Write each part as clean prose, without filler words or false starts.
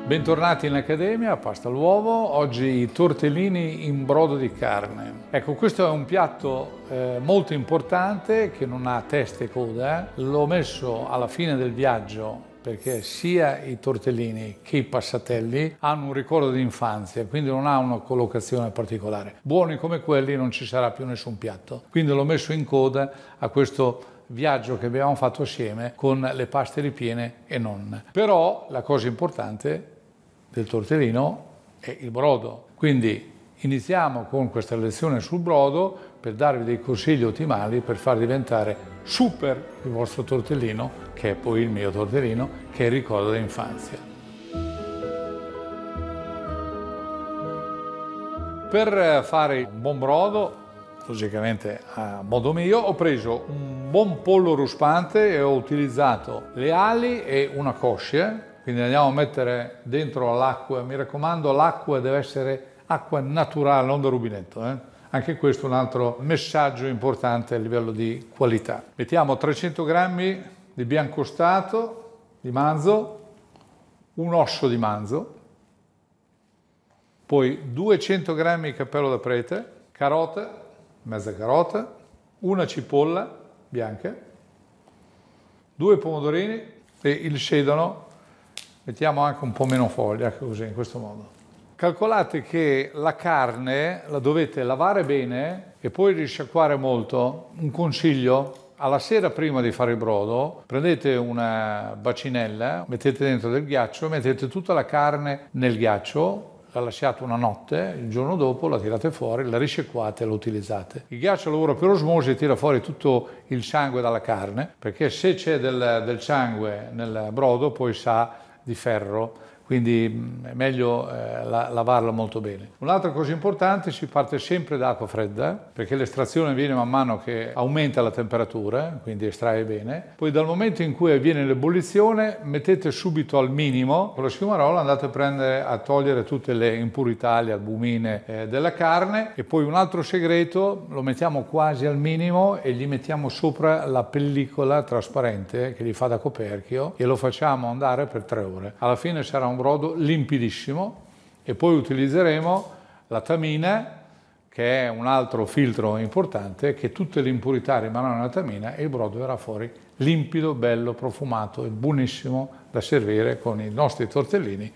Bentornati in Accademia, Pasta all'uovo. Oggi i tortellini in brodo di carne. Ecco, questo è un piatto molto importante che non ha testa e coda. L'ho messo alla fine del viaggio perché sia i tortellini che i passatelli hanno un ricordo di infanzia, quindi non ha una collocazione particolare. Buoni come quelli non ci sarà più nessun piatto. Quindi l'ho messo in coda a questo viaggio che abbiamo fatto assieme con le paste ripiene e non. Però la cosa importante del tortellino è il brodo. Quindi iniziamo con questa lezione sul brodo per darvi dei consigli ottimali per far diventare super il vostro tortellino, che è poi il mio tortellino, che è il ricordo dell'infanzia. Per fare un buon brodo, logicamente a modo mio, ho preso un buon pollo ruspante e ho utilizzato le ali e una coscia. Quindi andiamo a mettere dentro l'acqua, mi raccomando l'acqua deve essere acqua naturale, non da rubinetto. Anche questo è un altro messaggio importante a livello di qualità. Mettiamo 300 grammi di biancostato, di manzo, un osso di manzo, poi 200 grammi di cappello da prete, carota, mezza carota, una cipolla bianca, 2 pomodorini e il sedano. Mettiamo anche un po' meno foglia, così, in questo modo. Calcolate che la carne la dovete lavare bene e poi risciacquare molto. Un consiglio, alla sera prima di fare il brodo, prendete una bacinella, mettete dentro del ghiaccio, mettete tutta la carne nel ghiaccio, la lasciate una notte, il giorno dopo la tirate fuori, la risciacquate e la utilizzate. Il ghiaccio lavora per osmosi e tira fuori tutto il sangue dalla carne, perché se c'è del sangue nel brodo poi sa di ferro, quindi è meglio lavarla molto bene. Un'altra cosa importante, si parte sempre da acqua fredda, perché l'estrazione avviene man mano che aumenta la temperatura, quindi estrae bene. Poi dal momento in cui avviene l'ebollizione, mettete subito al minimo, con la schiumarola andate a togliere tutte le impurità, le albumine della carne, e poi un altro segreto, lo mettiamo quasi al minimo e gli mettiamo sopra la pellicola trasparente che gli fa da coperchio e lo facciamo andare per 3 ore. Alla fine sarà un brodo limpidissimo e poi utilizzeremo la tamina, che è un altro filtro importante, che tutte le impurità rimarranno nella tamina e il brodo verrà fuori limpido, bello, profumato e buonissimo da servire con i nostri tortellini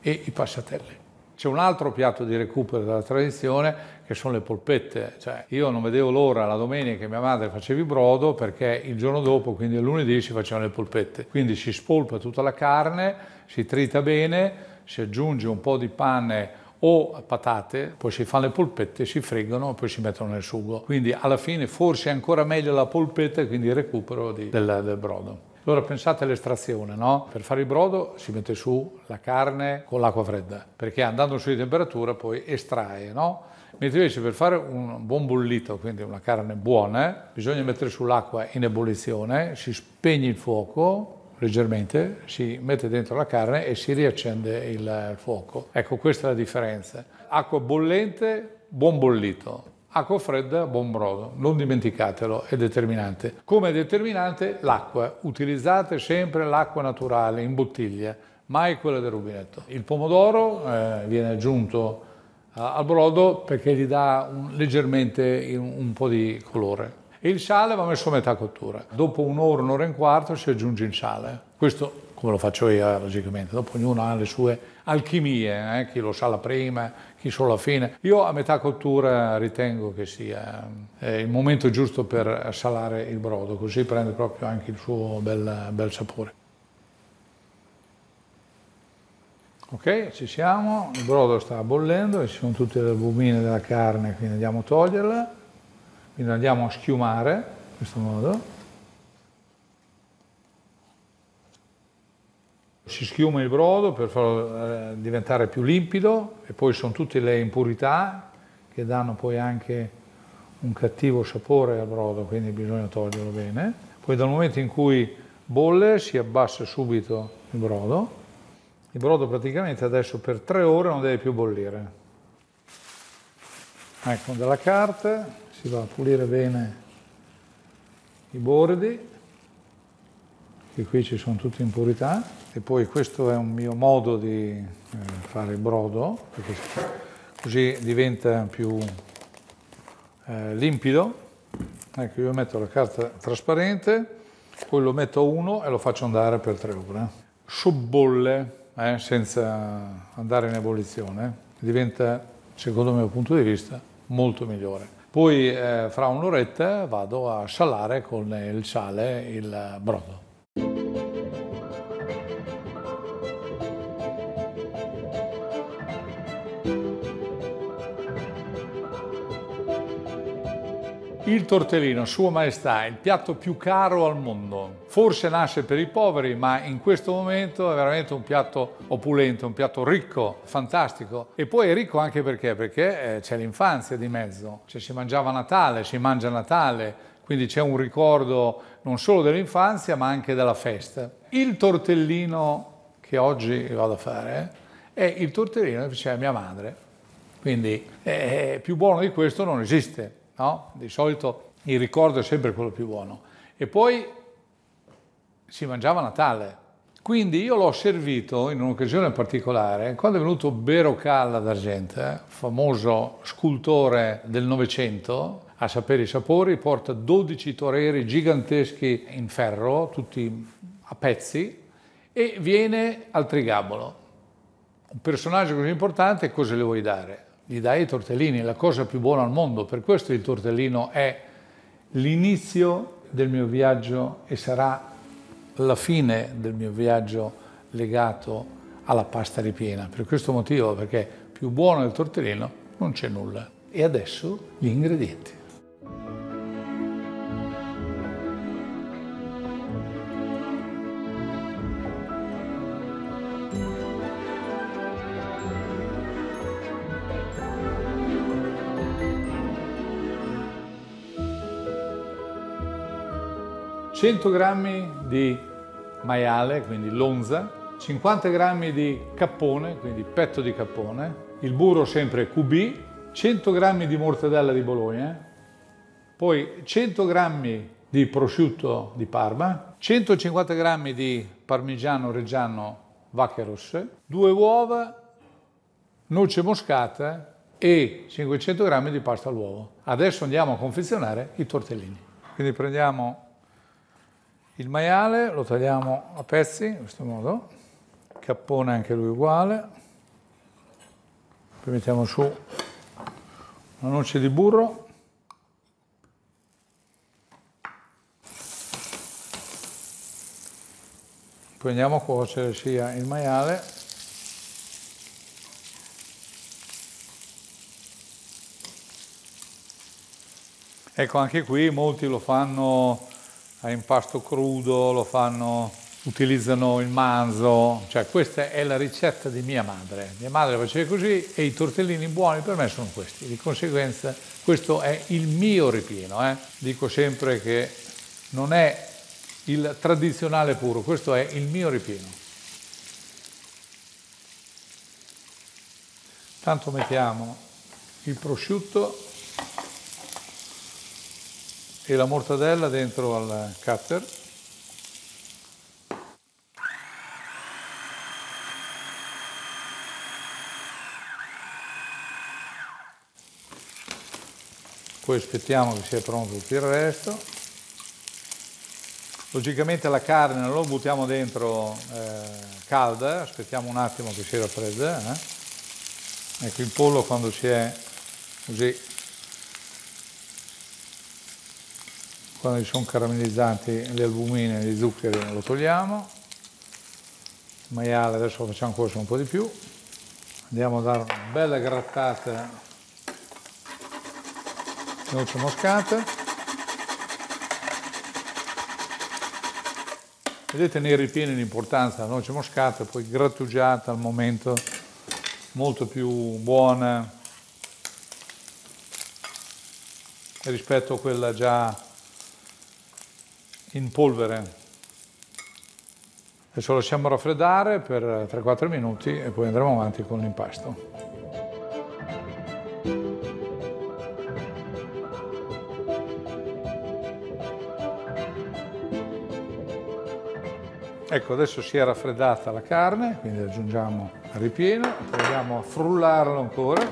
e i passatelli. C'è un altro piatto di recupero della tradizione che sono le polpette. Cioè, io non vedevo l'ora la domenica che mia madre faceva il brodo, perché il giorno dopo, quindi il lunedì, si facevano le polpette. Quindi si spolpa tutta la carne, si trita bene, si aggiunge un po' di pane o patate, poi si fanno le polpette, si friggono e poi si mettono nel sugo. Quindi alla fine forse è ancora meglio la polpetta, quindi il recupero del brodo. Allora pensate all'estrazione, no? Per fare il brodo si mette su la carne con l'acqua fredda, perché andando su di temperatura poi estrae, no? Mentre invece per fare un buon bollito, quindi una carne buona, bisogna mettere sull'acqua in ebollizione, si spegne il fuoco leggermente, si mette dentro la carne e si riaccende il fuoco. Ecco, questa è la differenza. Acqua bollente, buon bollito. Acqua fredda, buon brodo, non dimenticatelo, è determinante. Come è determinante l'acqua, utilizzate sempre l'acqua naturale in bottiglia, mai quella del rubinetto. Il pomodoro viene aggiunto al brodo perché gli dà leggermente un po' di colore. E il sale va messo a metà cottura. Dopo un'ora e un quarto si aggiunge il sale. Questo come lo faccio io, logicamente. Dopo ognuno ha le sue alchimie, chi lo sala prima, chi solo alla fine. Io a metà cottura ritengo che sia il momento giusto per salare il brodo, così prende proprio anche il suo bel sapore. Ok, ci siamo, il brodo sta bollendo e ci sono tutte le albumine della carne, quindi andiamo a toglierla, quindi andiamo a schiumare in questo modo. Si schiuma il brodo per farlo diventare più limpido e poi sono tutte le impurità che danno poi anche un cattivo sapore al brodo, quindi bisogna toglierlo bene. Poi dal momento in cui bolle si abbassa subito il brodo. Il brodo praticamente adesso per 3 ore non deve più bollire. Ecco, della carta si va a pulire bene i bordi che qui ci sono tutte impurità. E poi questo è un mio modo di fare il brodo, perché così diventa più limpido. Ecco, io metto la carta trasparente, poi lo metto a 1 e lo faccio andare per 3 ore. Sobbolle, senza andare in ebollizione, diventa, secondo il mio punto di vista, molto migliore. Poi fra un'oretta vado a salare con il sale il brodo. Il tortellino, Sua Maestà, il piatto più caro al mondo. Forse nasce per i poveri, ma in questo momento è veramente un piatto opulento, un piatto ricco, fantastico. E poi è ricco anche perché c'è l'infanzia di mezzo. Cioè, si mangiava a Natale, si mangia a Natale, quindi c'è un ricordo non solo dell'infanzia, ma anche della festa. Il tortellino che oggi vado a fare è il tortellino che faceva mia madre. Quindi più buono di questo non esiste. No? Di solito il ricordo è sempre quello più buono. E poi si mangiava a Natale. Quindi io l'ho servito in un'occasione particolare, quando è venuto Berocal d'Argenta, famoso scultore del Novecento, a sapere i sapori, porta 12 toreri giganteschi in ferro, tutti a pezzi, e viene al Trigabolo. Un personaggio così importante, cosa le vuoi dare? Gli dai i tortellini, la cosa più buona al mondo. Per questo il tortellino è l'inizio del mio viaggio e sarà la fine del mio viaggio legato alla pasta ripiena. Per questo motivo, perché più buono del tortellino non c'è nulla. E adesso gli ingredienti. «100 grammi di maiale, quindi lonza, 50 grammi di cappone, quindi petto di cappone, il burro sempre QB, 100 grammi di mortadella di Bologna, poi 100 grammi di prosciutto di Parma, 150 grammi di parmigiano reggiano vacche rosse, 2 uova, noce moscata e 500 grammi di pasta all'uovo. Adesso andiamo a confezionare i tortellini. Quindi prendiamo il maiale, lo tagliamo a pezzi, in questo modo, cappone anche lui uguale, poi mettiamo su una noce di burro, poi andiamo a cuocere sia il maiale ecco, anche qui molti lo fanno a impasto crudo, lo fanno, utilizzano il manzo, cioè questa è la ricetta di mia madre. Mia madre faceva così e i tortellini buoni per me sono questi. Di conseguenza questo è il mio ripieno. Dico sempre che non è il tradizionale puro, questo è il mio ripieno. Tanto mettiamo il prosciutto e la mortadella dentro al cutter. Poi aspettiamo che sia pronto tutto il resto. Logicamente la carne non la buttiamo dentro calda, aspettiamo un attimo che si raffredda. Ecco, il pollo quando si è così, quando ci sono caramellizzati le albumine e gli zuccheri, lo togliamo. Il maiale adesso lo facciamo cuocere un po' di più. Andiamo a dare una bella grattata di noce moscata. Vedete nei ripieni l'importanza della noce moscata, poi grattugiata al momento, molto più buona rispetto a quella già in polvere. Adesso lo lasciamo raffreddare per 3-4 minuti e poi andremo avanti con l'impasto. Ecco, adesso si è raffreddata la carne, quindi aggiungiamo il ripieno, proviamo a frullarlo ancora.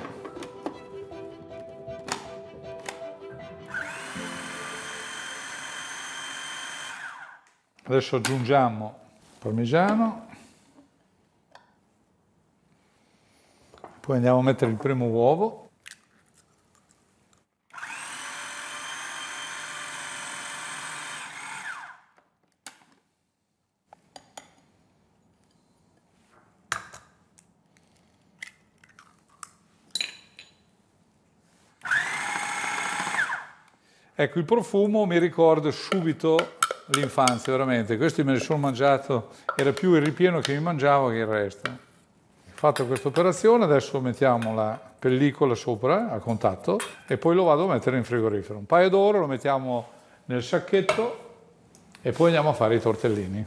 Adesso aggiungiamo il parmigiano, poi andiamo a mettere il primo uovo. Ecco, il profumo mi ricorda subito l'infanzia, veramente. Questi me ne sono mangiato, era più il ripieno che mi mangiavo che il resto. Fatta questa operazione, adesso mettiamo la pellicola sopra a contatto e poi lo vado a mettere in frigorifero. Un paio d'ore lo mettiamo nel sacchetto e poi andiamo a fare i tortellini.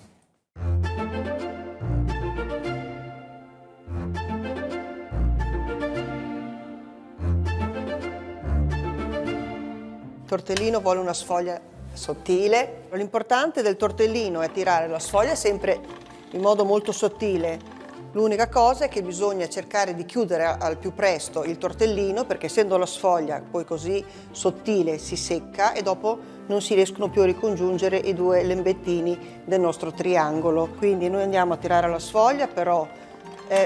Il tortellino vuole una sfoglia sottile. L'importante del tortellino è tirare la sfoglia sempre in modo molto sottile. L'unica cosa è che bisogna cercare di chiudere al più presto il tortellino, perché essendo la sfoglia poi così sottile si secca e dopo non si riescono più a ricongiungere i due lembettini del nostro triangolo. Quindi noi andiamo a tirare la sfoglia, però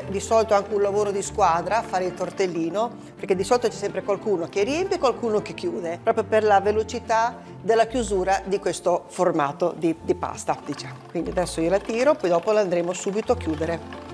di solito è anche un lavoro di squadra fare il tortellino, perché di solito c'è sempre qualcuno che riempie e qualcuno che chiude, proprio per la velocità della chiusura di questo formato di pasta, diciamo. Quindi adesso io la tiro, poi dopo la andremo subito a chiudere.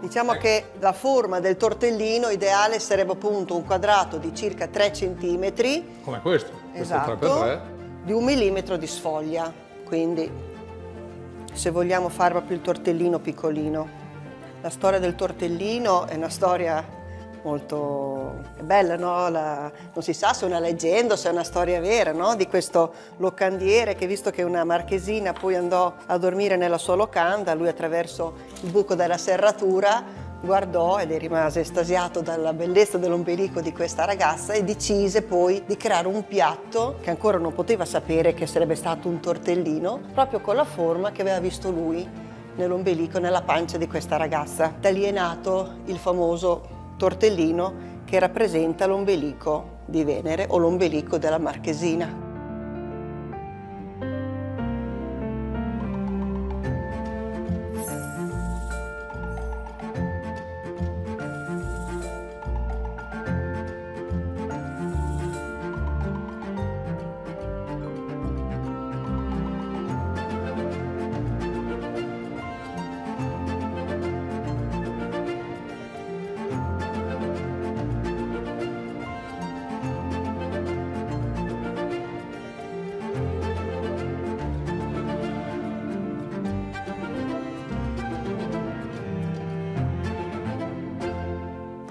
Diciamo che la forma del tortellino ideale sarebbe appunto un quadrato di circa 3 cm. Come questo? Esatto, questo 3x3. di 1 millimetro di sfoglia. Quindi se vogliamo fare proprio il tortellino piccolino. La storia del tortellino è una storia molto bella, no? Non si sa se è una leggenda o se è una storia vera, no? Di questo locandiere che, visto che una marchesina poi andò a dormire nella sua locanda, lui attraverso il buco della serratura guardò ed rimase estasiato dalla bellezza dell'ombelico di questa ragazza e decise poi di creare un piatto che ancora non poteva sapere che sarebbe stato un tortellino, proprio con la forma che aveva visto lui nell'ombelico, nella pancia di questa ragazza. Da lì è nato il famoso tortellino che rappresenta l'ombelico di Venere o l'ombelico della marchesina.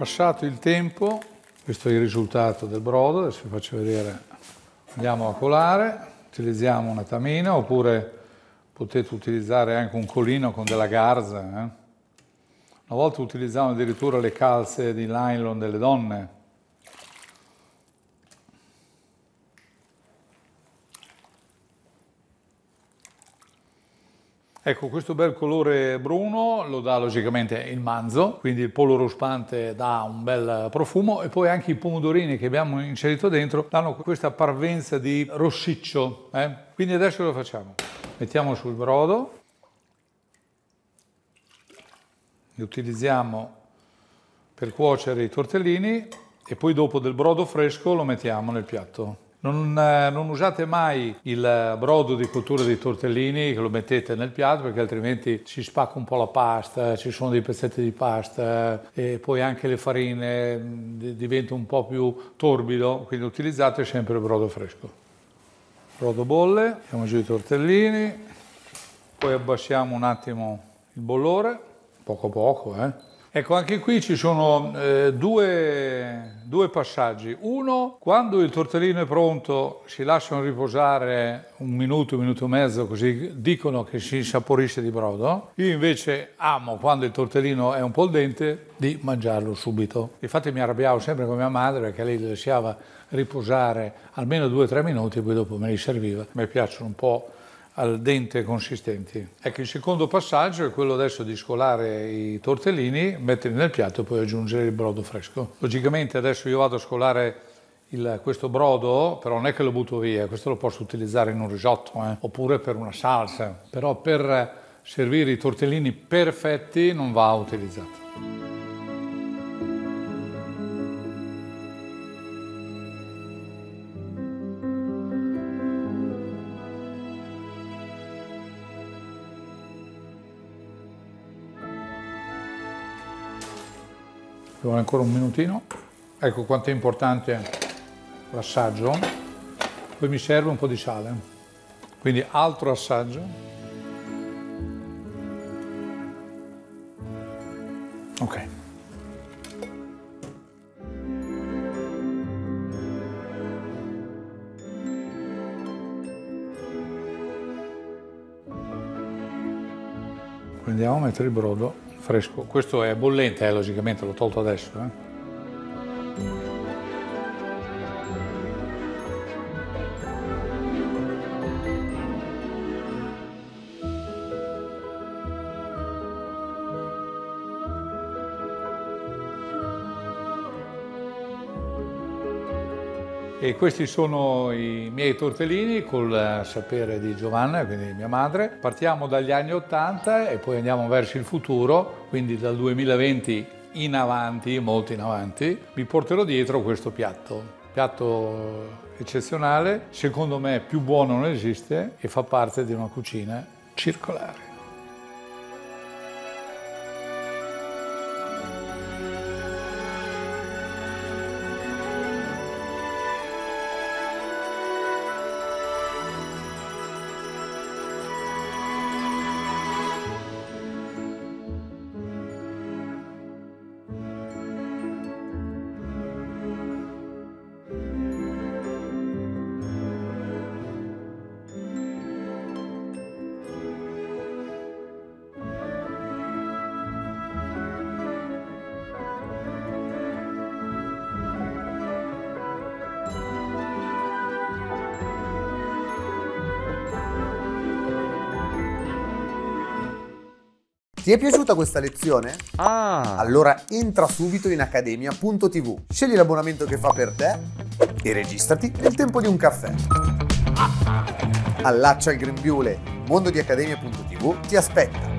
Passato il tempo, questo è il risultato del brodo, adesso vi faccio vedere, andiamo a colare, utilizziamo una tamina oppure potete utilizzare anche un colino con della garza. Una volta utilizzavano addirittura le calze di nylon delle donne. Ecco, questo bel colore bruno lo dà logicamente il manzo, quindi il pollo ruspante dà un bel profumo e poi anche i pomodorini che abbiamo inserito dentro danno questa parvenza di rossiccio. Quindi adesso lo facciamo. Mettiamo sul brodo, li utilizziamo per cuocere i tortellini e poi dopo del brodo fresco lo mettiamo nel piatto. Non usate mai il brodo di cottura dei tortellini che lo mettete nel piatto perché altrimenti si spacca un po' la pasta, ci sono dei pezzetti di pasta e poi anche le farine diventa un po' più torbido, quindi utilizzate sempre il brodo fresco. Il brodo bolle, mettiamo giù i tortellini, poi abbassiamo un attimo il bollore, poco poco, Ecco, anche qui ci sono due passaggi. Uno, quando il tortellino è pronto, si lasciano riposare un minuto e mezzo, così dicono che si insaporisce di brodo. Io invece amo, quando il tortellino è un po' al dente, di mangiarlo subito. Infatti mi arrabbiavo sempre con mia madre perché lei li lasciava riposare almeno 2-3 minuti e poi dopo me li serviva. Mi piacciono un po' al dente consistenti. Ecco, il secondo passaggio è quello adesso di scolare i tortellini, metterli nel piatto e poi aggiungere il brodo fresco. Logicamente adesso io vado a scolare questo brodo, però non è che lo butto via, questo lo posso utilizzare in un risotto, oppure per una salsa, però per servire i tortellini perfetti non va utilizzato. Ci vuole ancora un minutino. Ecco quanto è importante l'assaggio. Poi mi serve un po' di sale. Quindi altro assaggio. Ok. Quindi andiamo a mettere il brodo fresco. Questo è bollente, logicamente l'ho tolto adesso. E questi sono i miei tortellini col sapere di Giovanna, quindi mia madre. Partiamo dagli anni 80 e poi andiamo verso il futuro, quindi dal 2020 in avanti, molto in avanti. Vi porterò dietro questo piatto eccezionale, secondo me più buono non esiste e fa parte di una cucina circolare. Ti è piaciuta questa lezione? Allora entra subito in Accademia.tv, scegli l'abbonamento che fa per te e registrati nel tempo di un caffè. Allaccia il grembiule, Mondo di Accademia.tv ti aspetta.